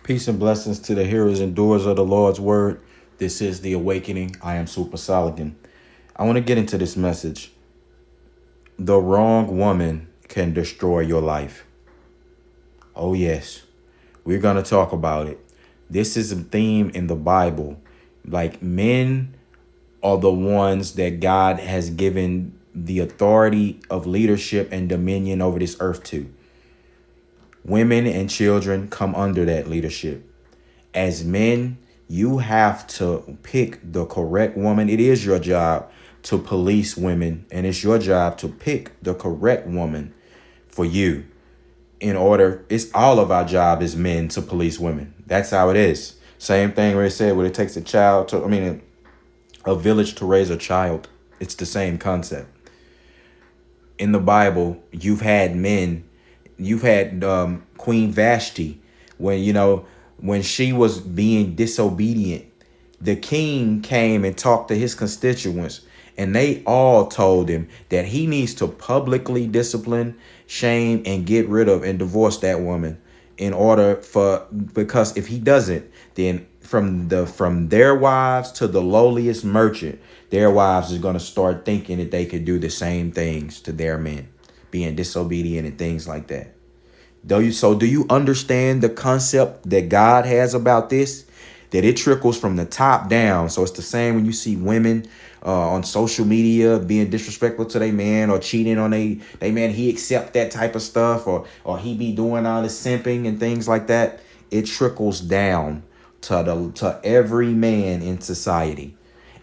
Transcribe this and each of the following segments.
Peace and blessings to the hearers and doers of the Lord's word. This is The Awakening. I am Super Solidan. I want to get into this message. The wrong woman can destroy your life. Oh, yes. We're going to talk about it. This is a theme in the Bible. Like, men are the ones that God has given the authority of leadership and dominion over this earth to. Women and children come under that leadership. As men, you have to pick the correct woman. It is your job to police women, and it's your job to pick the correct woman for you. It's all of our job as men to police women. That's how it is. Same thing where it said, when it takes a village to raise a child. It's the same concept. In the Bible, you've had Queen Vashti, when she was being disobedient. The king came and talked to his constituents, and they all told him that he needs to publicly discipline, shame, and get rid of and divorce that woman because if he doesn't, then from their wives to the lowliest merchant, their wives is going to start thinking that they could do the same things to their men, being disobedient and things like that. Do you understand the concept that God has about this? That it trickles from the top down. So it's the same when you see women on social media being disrespectful to their man or cheating on they man. He accept that type of stuff, or he be doing all this simping and things like that. It trickles down to every man in society.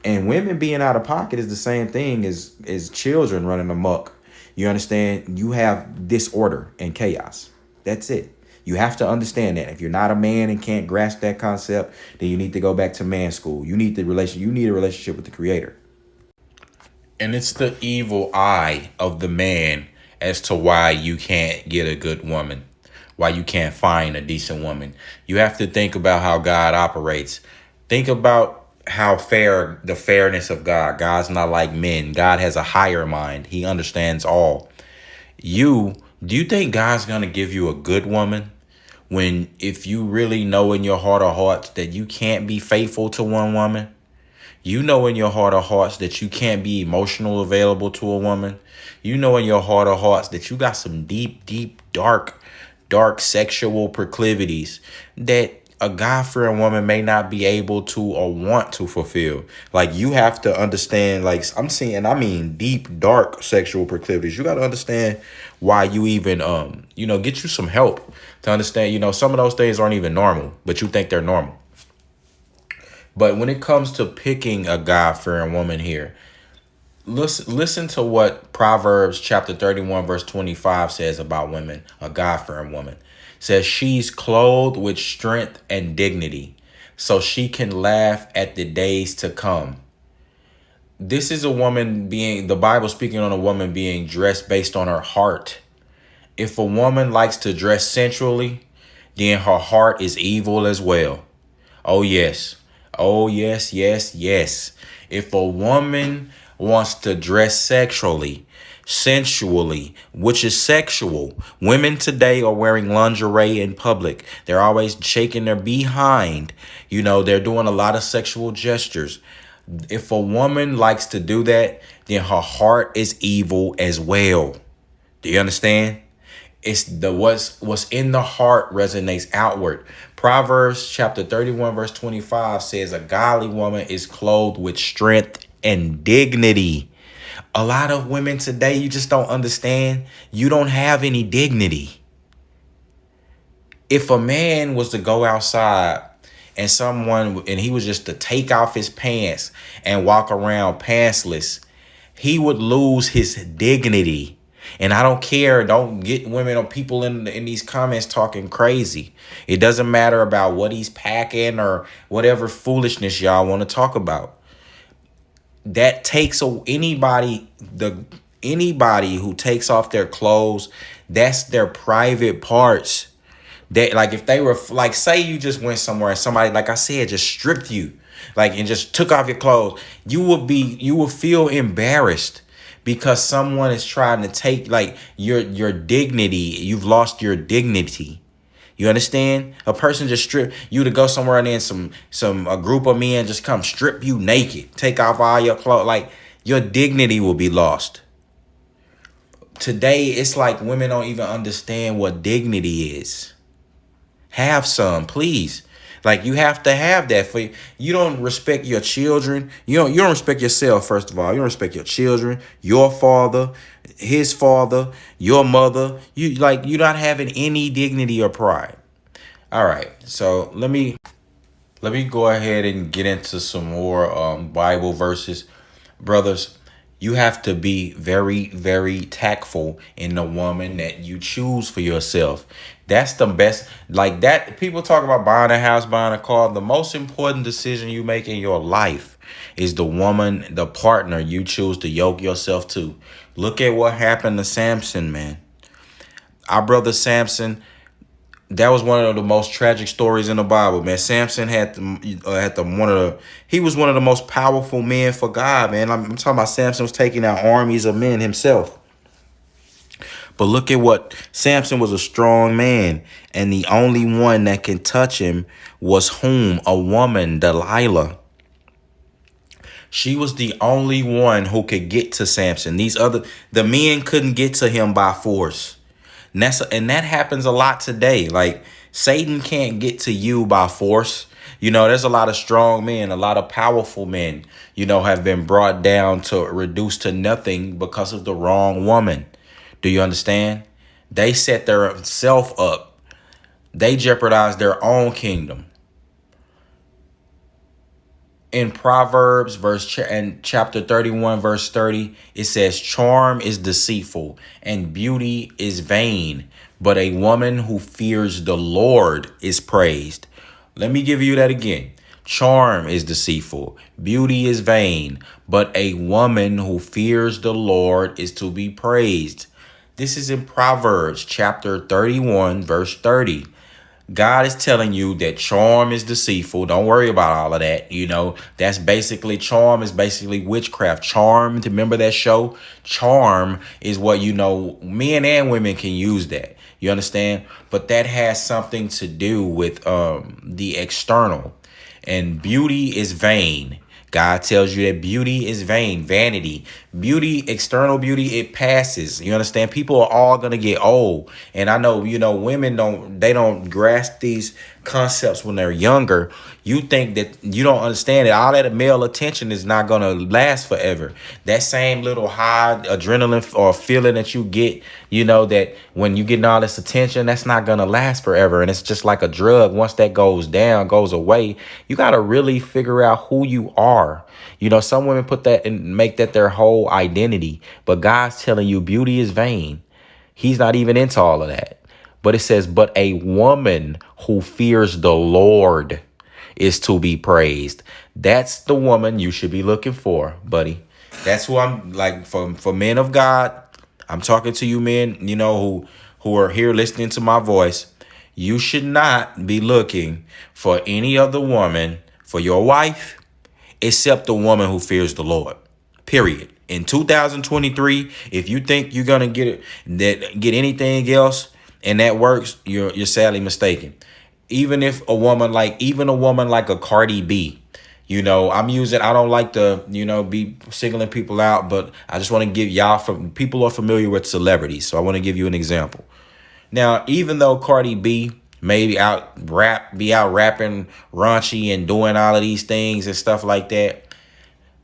And women being out of pocket is the same thing as children running amok. You understand? You have disorder and chaos. That's it. You have to understand that. If you're not a man and can't grasp that concept, then you need to go back to man school. You need a relationship with the creator. And it's the evil eye of the man as to why you can't get a good woman, why you can't find a decent woman. You have to think about how God operates. Think about the fairness of God. God's not like men. God has a higher mind. He understands all. Do you think God's going to give you a good woman if you really know in your heart of hearts that you can't be faithful to one woman? You know in your heart of hearts that you can't be emotional available to a woman. You know in your heart of hearts that you got some deep, deep, dark sexual proclivities that a God-fearing woman may not be able to or want to fulfill. Like, you have to understand, like, I mean deep, dark sexual proclivities. You got to understand why you even, get you some help to understand, some of those things aren't even normal, but you think they're normal. But when it comes to picking a God-fearing woman here, listen to what Proverbs chapter 31, verse 25 says about women, a God-fearing woman. It says she's clothed with strength and dignity, so she can laugh at the days to come. This is the Bible speaking on a woman being dressed based on her heart. If a woman likes to dress sensually, then her heart is evil as well. Oh, yes. Oh, yes, yes, yes. If a woman wants to dress sensually, which is sexual, women today are wearing lingerie in public. They're always shaking their behind. They're doing a lot of sexual gestures. If a woman likes to do that, then her heart is evil as well. Do you understand? It's what's in the heart resonates outward. Proverbs chapter 31 verse 25 says a godly woman is clothed with strength and dignity. A lot of women today, you just don't understand. You don't have any dignity. If a man was to go outside and he was just to take off his pants and walk around pantsless, he would lose his dignity. And I don't care. Don't get women or people in these comments talking crazy. It doesn't matter about what he's packing or whatever foolishness y'all want to talk about. That takes anybody who takes off their clothes, that's their private parts. That, like, if they were like, say you just went somewhere and somebody, like I said, just stripped you, like, and just took off your clothes, you would feel embarrassed because someone is trying to take, like, your dignity. You've lost your dignity. You understand? A person just strip you to go somewhere and then some a group of men just come strip you naked, take off all your clothes. Like your dignity will be lost. Today, it's like women don't even understand what dignity is. Have some, please. Like you have to have that for you. You don't respect your children. You don't respect yourself, first of all. You don't respect your children, your father, his father, your mother. You're not having any dignity or pride. All right. So let me go ahead and get into some more Bible verses. Brothers, you have to be very, very tactful in the woman that you choose for yourself. That's the best. Like that, people talk about buying a house, buying a car. The most important decision you make in your life is the woman, the partner you choose to yoke yourself to. Look at what happened to Samson, man. Our brother Samson, that was one of the most tragic stories in the Bible, man. Samson had the he was one of the most powerful men for God, man. I'm talking about Samson was taking out armies of men himself. But look at what Samson was, a strong man, and the only one that can touch him was whom? A woman, Delilah. She was the only one who could get to Samson. The men couldn't get to him by force. And that happens a lot today. Like Satan can't get to you by force. There's a lot of strong men, a lot of powerful men, have been brought down to reduced to nothing because of the wrong woman. Do you understand? They set their self up. They jeopardized their own kingdom. In Proverbs and chapter 31 verse 30, it says charm is deceitful and beauty is vain, but a woman who fears the Lord is praised. Let me give you that again. Charm is deceitful, beauty is vain, but a woman who fears the Lord is to be praised. This is in Proverbs chapter 31 verse 30. God is telling you that charm is deceitful. Don't worry about all of that. That's basically charm is basically witchcraft. Charm, remember that show? Charm is what, men and women can use that. You understand? But that has something to do with the external. And beauty is vain. God tells you that beauty is vain, vanity. Beauty, external beauty, it passes. You understand? People are all gonna get old. And I know, women don't grasp these concepts when they're younger. You think that you don't understand it. All that male attention is not gonna last forever. That same little high adrenaline or feeling that you get, that when you getting all this attention, that's not gonna last forever. And it's just like a drug. Once that goes down, goes away, you gotta really figure out who you are. Some women put that and make that their whole identity, but God's telling you beauty is vain. He's not even into all of that. But it says, but a woman who fears the Lord is to be praised. That's the woman you should be looking for, buddy. That's who I'm like for men of God. I'm talking to you men, who are here listening to my voice. You should not be looking for any other woman for your wife except the woman who fears the Lord. Period. In 2023, if you think you're gonna get anything else and that works, you're sadly mistaken. Even a woman like a Cardi B, I don't like to, be singling people out, but I just want to give people are familiar with celebrities, so I want to give you an example. Now, even though Cardi B may be out rapping raunchy and doing all of these things and stuff like that,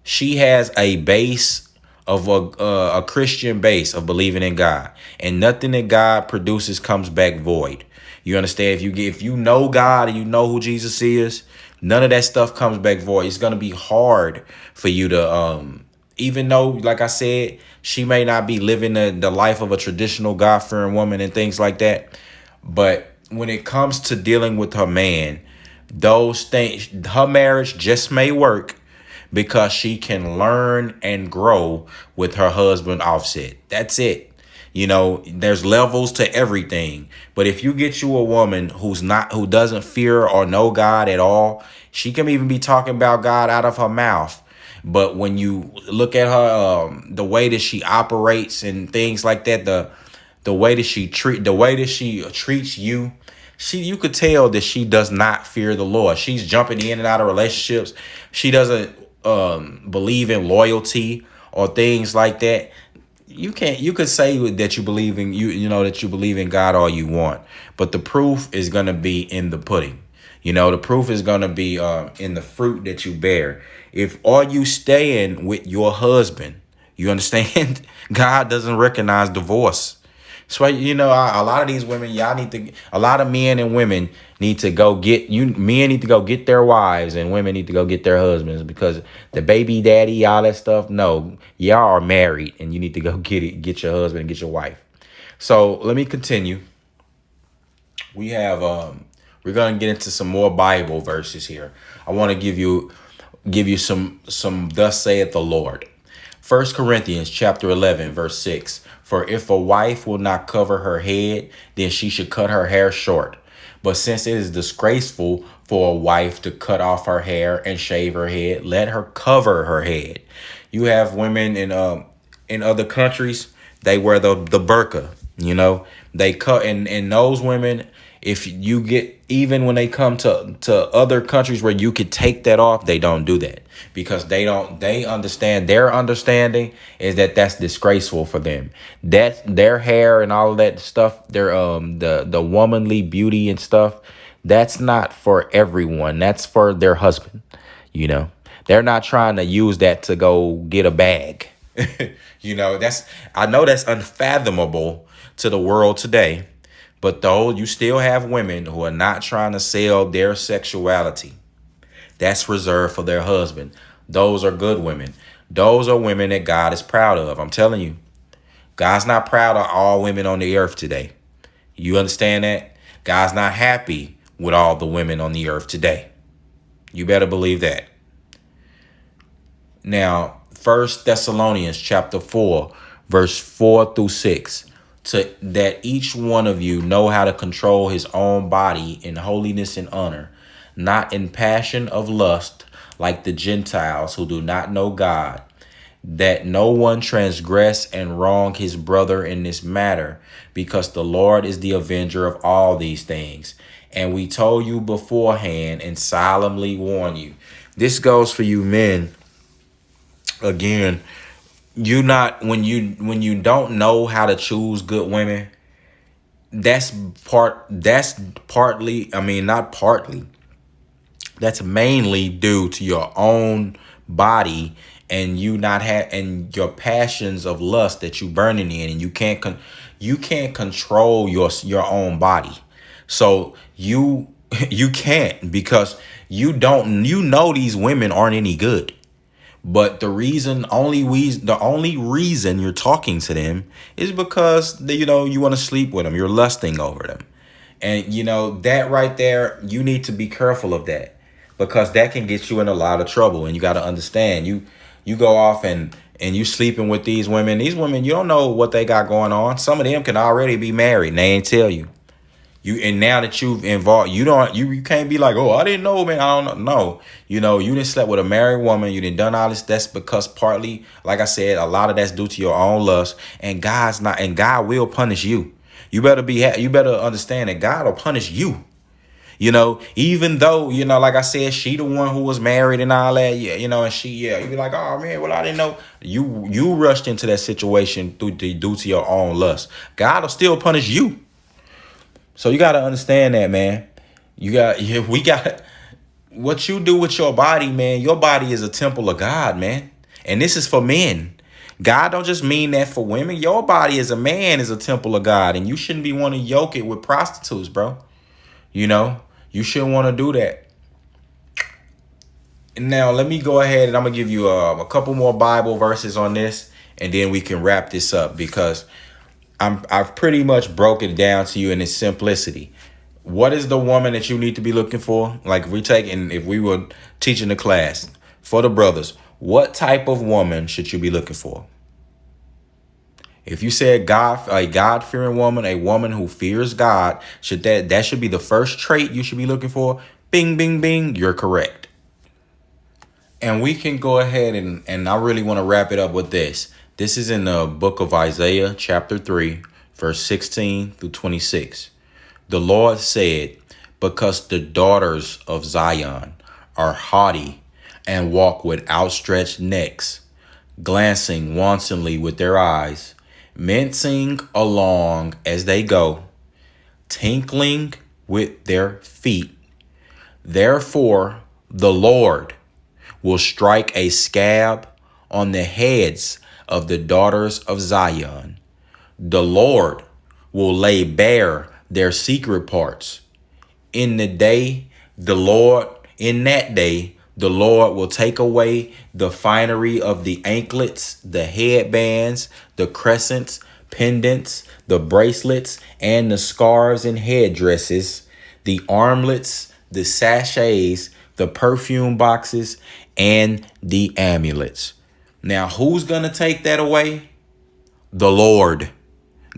she has a base of a Christian base of believing in God, and nothing that God produces comes back void. You understand? If you know God and you know who Jesus is, none of that stuff comes back void. It's gonna be hard for you to even though, like I said, she may not be living the life of a traditional God-fearing woman and things like that. But when it comes to dealing with her man, those things, her marriage just may work because she can learn and grow with her husband Offset. That's it. There's levels to everything. But if you get you a woman who doesn't fear or know God at all, she can even be talking about God out of her mouth. But when you look at her, the way that she operates and things like that, the way that she treats you, you could tell that she does not fear the Lord. She's jumping in and out of relationships. She doesn't believe in loyalty or things like that. You could say that you believe in that you believe in God all you want, but the proof is going to be in the pudding. The proof is going to be in the fruit that you bear. If are you staying with your husband, you understand? God doesn't recognize divorce. So a lot of these women, a lot of men and women need to go get men need to go get their wives, and women need to go get their husbands, because the baby daddy, all that stuff. No, y'all are married, and you need to go get your husband and get your wife. So let me continue. We have we're gonna get into some more Bible verses here. I want to give you some thus saith the Lord. 1 Corinthians chapter 11, verse 6. For if a wife will not cover her head, then she should cut her hair short. But since it is disgraceful for a wife to cut off her hair and shave her head, let her cover her head. You have women in other countries, they wear the burqa. They cut, and those women, if you get, even when they come to other countries where you could take that off, they don't do that, because they understand, their understanding is that that's disgraceful for them. That their hair and all of that stuff, their the womanly beauty and stuff, that's not for everyone. That's for their husband. They're not trying to use that to go get a bag. I know that's unfathomable to the world today. But though you still have women who are not trying to sell their sexuality, that's reserved for their husband. Those are good women. Those are women that God is proud of. I'm telling you, God's not proud of all women on the earth today. You understand that? God's not happy with all the women on the earth today. You better believe that. Now, 1 Thessalonians chapter 4, verse 4 through 6. That each one of you know how to control his own body in holiness and honor, not in passion of lust like the Gentiles who do not know God, that no one transgress and wrong his brother in this matter, because the Lord is the avenger of all these things. And we told you beforehand and solemnly warn you. This goes for you men. Again, when you don't know how to choose good women, that's partly, I mean, not partly, that's mainly due to your own body, and you not have, and your passions of lust that you burning in, and you can't control your own body. So you can't, because these women aren't any good. But the only reason you're talking to them is because you want to sleep with them. You're lusting over them. And that right there, you need to be careful of that, because that can get you in a lot of trouble. And you got to understand, you go off and you sleeping with these women. These women, you don't know what they got going on. Some of them can already be married and they ain't tell you. And now that you've involved, you can't be like, oh, I didn't know, man. I don't know. No, you didn't slept with a married woman. You didn't done all this. That's because partly, like I said, a lot of that's due to your own lust, and God will punish you. You better understand that God will punish you. Even though, like I said, she the one who was married and all that, and you be like, oh man, well, I didn't know. You rushed into that situation due to your own lust. God will still punish you. So you got to understand that, man. We got what you do with your body, man. Your body is a temple of God, man. And this is for men. God don't just mean that for women. Your body as a man is a temple of God, and you shouldn't be want to yoke it with prostitutes, bro. You shouldn't want to do that. Now, let me go ahead and I'm going to give you a couple more Bible verses on this, and then we can wrap this up, because I've pretty much broken it down to you in its simplicity. What is the woman that you need to be looking for? Like if we were teaching the class for the brothers, what type of woman should you be looking for? If you said a God-fearing woman, a woman who fears God, that should be the first trait you should be looking for? Bing, bing, bing, you're correct. And we can go ahead and I really want to wrap it up with this. This is in the book of Isaiah, chapter 3, verse 16 through 26. The Lord said, because the daughters of Zion are haughty and walk with outstretched necks, glancing wantonly with their eyes, mincing along as they go, tinkling with their feet. Therefore, the Lord will strike a scab on the heads of the daughters of Zion. The Lord will lay bare their secret parts. In the day, the Lord, in that day, the Lord will take away the finery of the anklets, the headbands, the crescents, pendants, the bracelets, and the scarves and headdresses, the armlets, the sachets, the perfume boxes, and the amulets. Now, who's going to take that away? The Lord.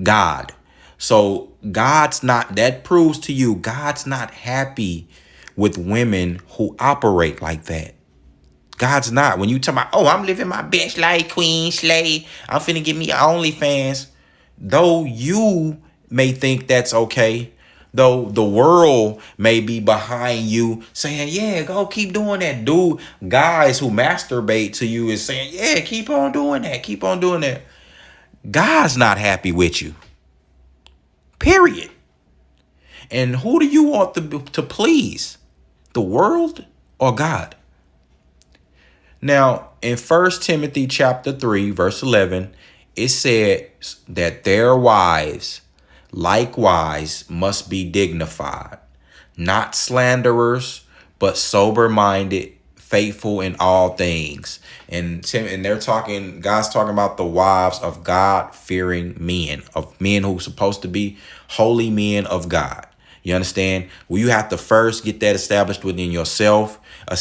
God. So that proves to you, God's not happy with women who operate like that. God's not. When you talk about, oh, I'm living my best life, Queen Slay, I'm finna get me OnlyFans. Though you may think that's okay, though the world may be behind you saying, yeah, go keep doing that. Dude, guys who masturbate to you is saying, yeah, keep on doing that. Keep on doing that. God's not happy with you. Period. And who do you want to please? The world or God? Now, in 1 Timothy chapter 3, verse 11, it says that their wives likewise must be dignified, not slanderers, but sober-minded, faithful in all things. And they're talking, God's talking about the wives of God-fearing men, of men who are supposed to be holy men of God. You understand? Well, you have to first get that established within yourself.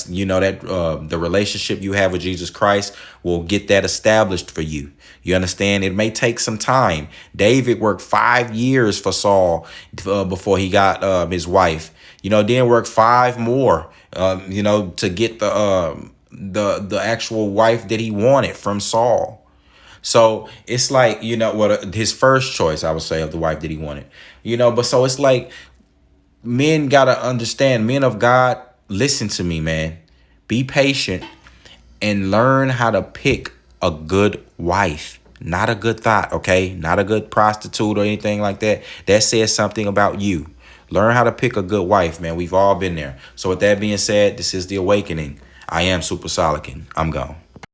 You know that the relationship you have with Jesus Christ will get that established for you. You understand? It may take some time. David worked 5 years for Saul before he got his wife. Then worked 5 more. To get the actual wife that he wanted from Saul. So it's like, what his first choice, I would say, of the wife that he wanted. But so it's like, men gotta understand, men of God, listen to me, man. Be patient and learn how to pick a good wife. Not a good thought, okay? Not a good prostitute or anything like that. That says something about you. Learn how to pick a good wife, man. We've all been there. So with that being said, this is The Awakening. I am Super Solican. I'm gone.